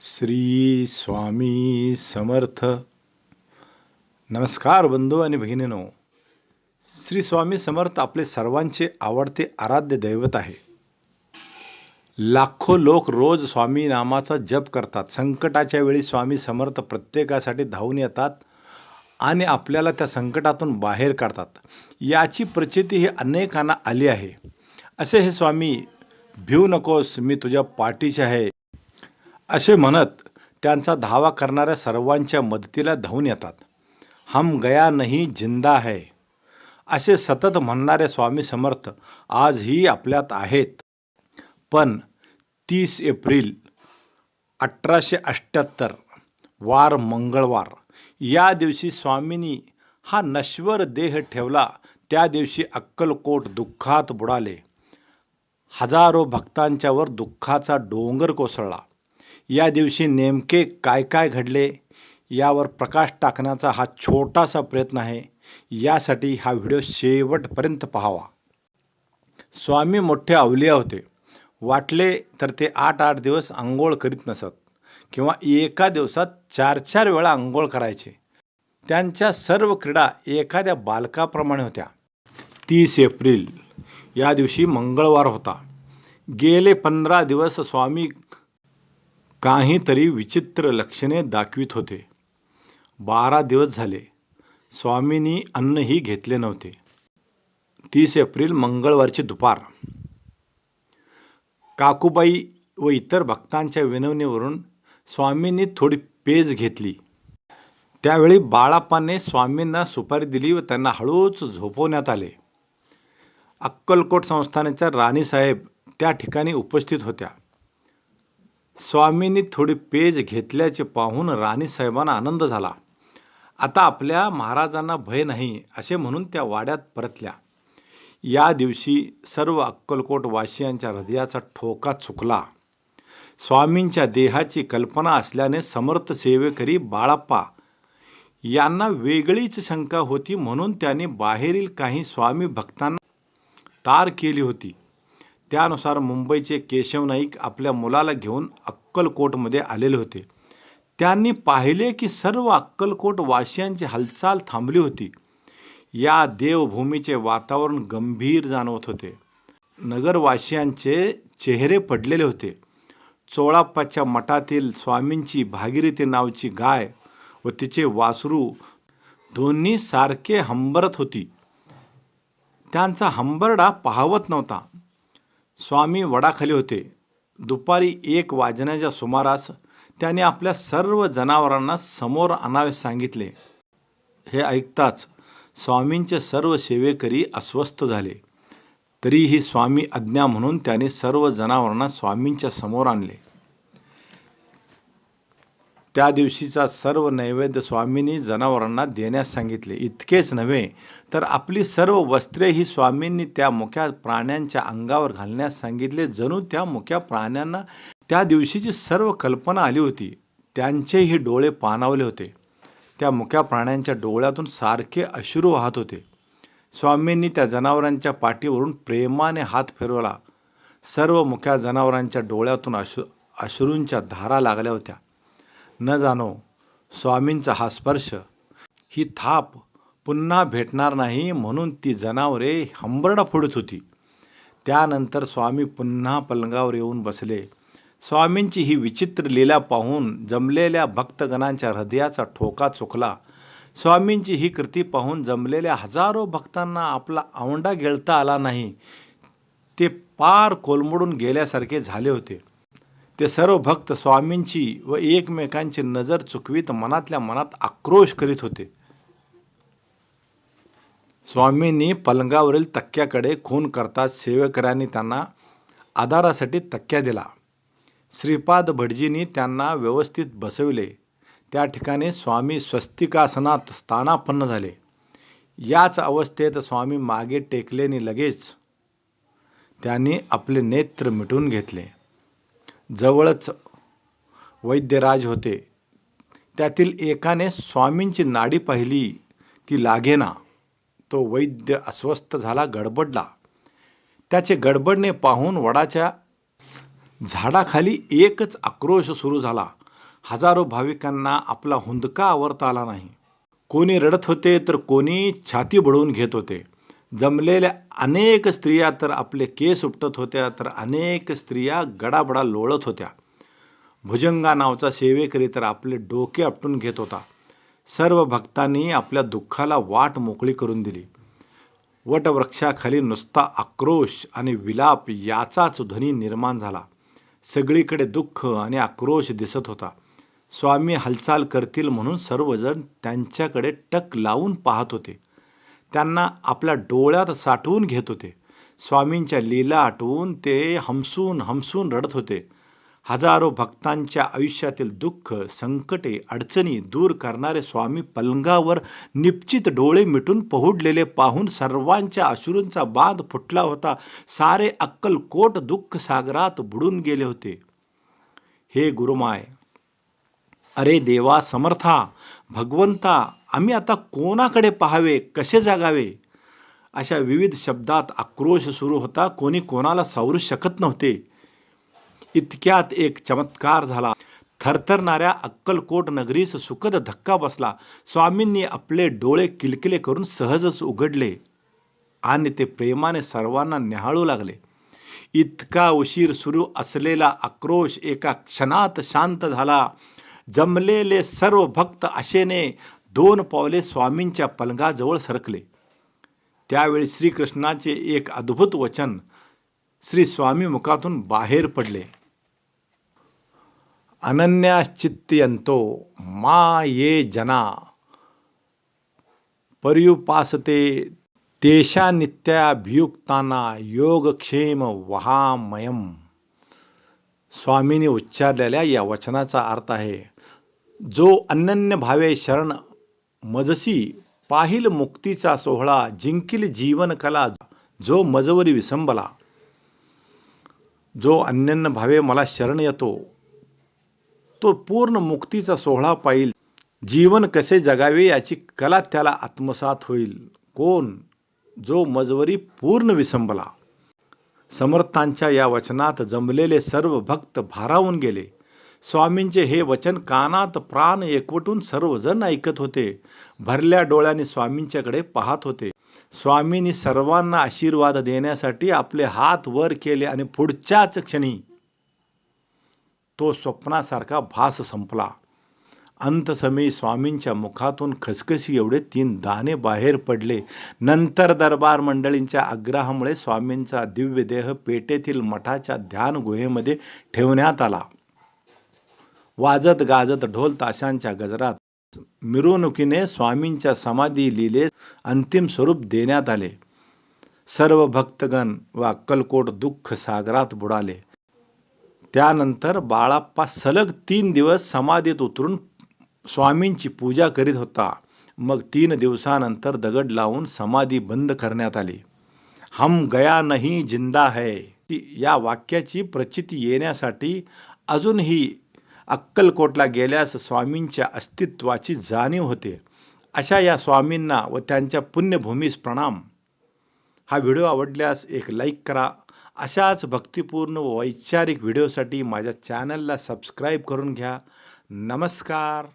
श्री स्वामी समर्थ. नमस्कार बंधू आणि भगिनींनो. श्री स्वामी समर्थ आपले सर्वांचे आवडते आराध्य दैवत आहे. लाखो लोक रोज स्वामी नामाचा जप करतात. संकटाच्या वेळी स्वामी समर्थ प्रत्येकासाठी धावून येतात आणि आपल्याला त्या संकटातून बाहेर काढतात. याची प्रचिती ही अनेकांना आली आहे. असे हे स्वामी, भिवू नकोस, मी तुझ्या पाठीशी आहे असे म्हणत त्यांचा धावा करणाऱ्या सर्वांच्या मदतीला धावून येतात. हम गया नहीं जिंदा है असे सतत म्हणणारे स्वामी समर्थ आजही आपल्यात आहेत. पण 30 एप्रिल 1878 वार मंगळवार या दिवशी स्वामींनी हा नश्वर देह ठेवला. त्या दिवशी अक्कलकोट दुःखात बुडाले. हजारो भक्तांच्यावर दुःखाचा डोंगर कोसळला. या दिवशी नेमके काय काय घडले यावर प्रकाश टाकण्याचा हा छोटासा प्रयत्न आहे. यासाठी हा व्हिडिओ शेवटपर्यंत पाहावा. स्वामी मोठे अवलिया होते. वाटले तर ते 8-8 दिवस आंघोळ करीत नसत किंवा एका दिवसात 4-4 वेळा आंघोळ करायचे. त्यांच्या सर्व क्रीडा एखाद्या बालकाप्रमाणे होत्या. 30 एप्रिल या दिवशी मंगळवार होता. गेले 15 दिवस स्वामी काहीतरी विचित्र लक्षणे दाखवित होते. 12 दिवस झाले स्वामींनी अन्नही घेतले नव्हते. 30 एप्रिल मंगळवारची दुपार. काकूबाई व इतर भक्तांच्या विनवणीवरून स्वामींनी थोडी पेज घेतली. त्यावेळी बाळाप्पाने स्वामींना सुपारी दिली व त्यांना हळूच झोपवण्यात आले. अक्कलकोट संस्थानाच्या राणीसाहेब त्या ठिकाणी उपस्थित होत्या. स्वामींनी थोडी पेज घेतल्याचे पाहून राणीसाहेबांना आनंद झाला. आता आपल्या महाराजांना भय नाही असे म्हणून त्या वाड्यात परतल्या. या दिवशी सर्व अक्कलकोट वासियांच्या हृदयाचा ठोका चुकला. स्वामींच्या देहाची कल्पना असल्याने समर्थ सेवेकरी बाळाप्पा यांना वेगळीच शंका होती, म्हणून त्यांनी बाहेरील काही स्वामी भक्तांना तार केली होती. त्यानुसार मुंबईचे केशव नाईक आपल्या मुलाला घेऊन अक्कलकोटमध्ये आलेले होते. त्यांनी पाहिले की सर्व अक्कलकोट वासियांची हालचाल थांबली होती. या देवभूमीचे वातावरण गंभीर जाणवत होते. नगरवासियांचे चेहरे पडलेले होते. चोळाप्पाच्या मठातील स्वामींची भागीरथी नावची गाय व तिचे वासरू दोन्ही सारखे हंबरत होती. त्यांचा हंबरडा पाहवत नव्हता. स्वामी वडाखाली होते. दुपारी 1 वाजण्याच्या सुमारास त्याने आपल्या सर्व जनावरांना समोर आणावे सांगितले. हे ऐकताच स्वामींचे सर्व सेवेकरी अस्वस्थ झाले. तरीही स्वामी आज्ञा म्हणून त्याने सर्व जनावरांना स्वामींच्या समोर आणले. त्या दिवशीचा सर्व नैवेद्य स्वामींनी जनावरांना देण्यास सांगितले. इतकेच नव्हे तर आपली सर्व वस्त्रे ही स्वामींनी त्या मुक्या प्राण्यांच्या अंगावर घालण्यास सांगितले. जणू त्या मुक्या प्राण्यांना त्या दिवशीची सर्व कल्पना आली होती. त्यांचेही डोळे पाणावले होते. त्या मुक्या प्राण्यांच्या डोळ्यातून सारखे अश्रू वाहत होते. स्वामींनी त्या जनावरांच्या पाठीवरून प्रेमाने हात फिरवला. सर्व मुक्या जनावरांच्या डोळ्यातून अश्रूंच्या धारा लागल्या होत्या. न जाणो स्वामींचा हा स्पर्श, ही थाप पुन्हा भेटणार नाही म्हणून ती जनावरे हंबरडा फोडत होती. त्यानंतर स्वामी पुन्हा पलंगावर येऊन बसले. स्वामींची ही विचित्र लीला पाहून जमलेल्या भक्तगणांच्या हृदयाचा ठोका चुकला. स्वामींची ही कृती पाहून जमलेल्या हजारो भक्तांना आपला आवंडा गिळता आला नाही. ते पार कोलमडून गेल्यासारखे झाले होते. ते सर्व भक्त स्वामींची व एकमेकांची नजर चुकवीत मनातल्या मनात आक्रोश करीत होते. स्वामींनी पलंगावरील तक्क्याकडे खून करताच सेवेकऱ्यांनी त्यांना आधारासाठी तक्क्या दिला. श्रीपाद भटजींनी त्यांना व्यवस्थित बसविले. त्या ठिकाणी स्वामी स्वस्तिकासनात स्थानापन्न झाले. याच अवस्थेत स्वामी मागे टेकलेनी लगेच त्यांनी आपले नेत्र मिटून घेतले. जवळच वैद्यराज होते. त्यातील एकाने स्वामींची नाडी पाहिली, ती लागेना. तो वैद्य अस्वस्थ झाला, गडबडला. त्याचे गडबडणे पाहून वडाच्या झाडाखाली एकच आक्रोश सुरू झाला. हजारो भाविकांना आपला हुंदका आवरता आला नाही. कोणी रडत होते तर कोणी छाती बडवून घेत होते. जमलेल्या अनेक स्त्रिया तर आपले केस उपटत होत्या, तर अनेक स्त्रिया गडाबडा लोळत होत्या. भुजंगा नावचा सेवेकरी तर आपले डोके आपटून घेत होता. सर्व भक्तांनी आपल्या दुःखाला वाट मोकळी करून दिली. वटवृक्षाखाली नुसता आक्रोश आणि विलाप याचाच ध्वनी निर्माण झाला. सगळीकडे दुःख आणि आक्रोश दिसत होता. स्वामी हालचाल करतील म्हणून सर्वजण त्यांच्याकडे टक लावून पाहत होते. त्यांना आपल्या डोळ्यात साठवून घेत होते. स्वामींच्या लीला आठवून ते हमसून हमसून रडत होते. हजारो भक्तांच्या आयुष्यातील दुःख, संकटे, अडचणी दूर करणारे स्वामी पलंगावर निपचित डोळे मिटून पहुडलेले पाहून सर्वांच्या अश्रूंचा बांध फुटला होता. सारे अक्कलकोट दुःख सागरात बुडून गेले होते. हे गुरुमाय, अरे देवा समर्था, भगवंता, आम्ही आता कोणाकडे पाहावे, कसे जगावे, अशा विविध शब्दात आक्रोश सुरू होता. कोणी कोणाला सावरू शकत नव्हते. इतक्यात एक चमत्कार झाला. थरथरणाऱ्या अक्कलकोट नगरीस सुखद धक्का बसला. स्वामींनी आपले डोळे किलकिले करून सहजच उघडले आणि ते प्रेमाने सर्वांना न्याहाळू लागले. इतका उशीर सुरू असलेला आक्रोश एका क्षणात शांत झाला. जमलेले सर्व भक्त आशेने 2 पावले स्वामींच्या पलंगाजवळ सरकले. त्यावेळी श्रीकृष्णाचे एक अद्भुत वचन श्री स्वामी मुखातून बाहेर पडले. अनन्याश्चित्तयन्तो मा ये जना पर्युपासते तेषा नित्याभियुक्ताना योगक्षेम वहामयम. स्वामींनी उच्चारलेल्या या वचनाचा अर्थ आहे, जो अनन्य भावे शरण मजसी पाहिल मुक्तीचा सोहळा, जिंकील जीवन कला जो मजवरी विसंबला. जो अनन्य भावे मला शरण येतो तो पूर्ण मुक्तीचा सोहळा पाहिल. जीवन कसे जगावे याची कला त्याला आत्मसात होईल. कोण? जो मजवरी पूर्ण विसंबला. समर्थांच्या या वचनात जमलेले सर्व भक्त भारावून गेले. स्वामींचे हे वचन कानात प्राण एकवटून सर्वजण ऐकत होते. भरल्या डोळ्यांनी स्वामींच्याकडे पाहत होते. स्वामींनी सर्वांना आशीर्वाद देण्यासाठी आपले हात वर केले आणि पुढच्याच क्षणी तो स्वप्नासारखा भास संपला. अंतसमयी स्वामींच्या मुखातून खसखशी एवढे 3 दाणे बाहेर पडले. नंतर दरबार मंडळींच्या आग्रहामुळे स्वामींचा दिव्य देह पेटेतील मठाच्या ध्यान गुहेमध्ये ठेवण्यात आला. वाजत गाजत ढोल ताशांच्या गजरात मिरवणुकीने स्वामींच्या समाधी लीलेस अंतिम स्वरूप देण्यात आले. सर्व भक्तगण व अक्कलकोट दुःख सागरात बुडाले. त्यानंतर बाळाप्पा सलग 3 दिवस समाधीत उतरून स्वामींची पूजा करीत होता. मग 3 दिवसानंतर दगड लावून समाधी बंद करण्यात आली. हम गया नहीं जिंदा है या वाक्याची प्रचिती येण्यासाठी अजूनही अक्कलकोटला गेल्यास स्वामींच्या अस्तित्वाची जाणीव होते. अशा या स्वामींना व त्यांच्या पुण्यभूमीस प्रणाम. हा व्हिडिओ आवडल्यास एक लाईक करा. अशाच भक्तिपूर्ण व वैचारिक व्हिडिओसाठी माझ्या चॅनलला सबस्क्राईब करून घ्या. नमस्कार.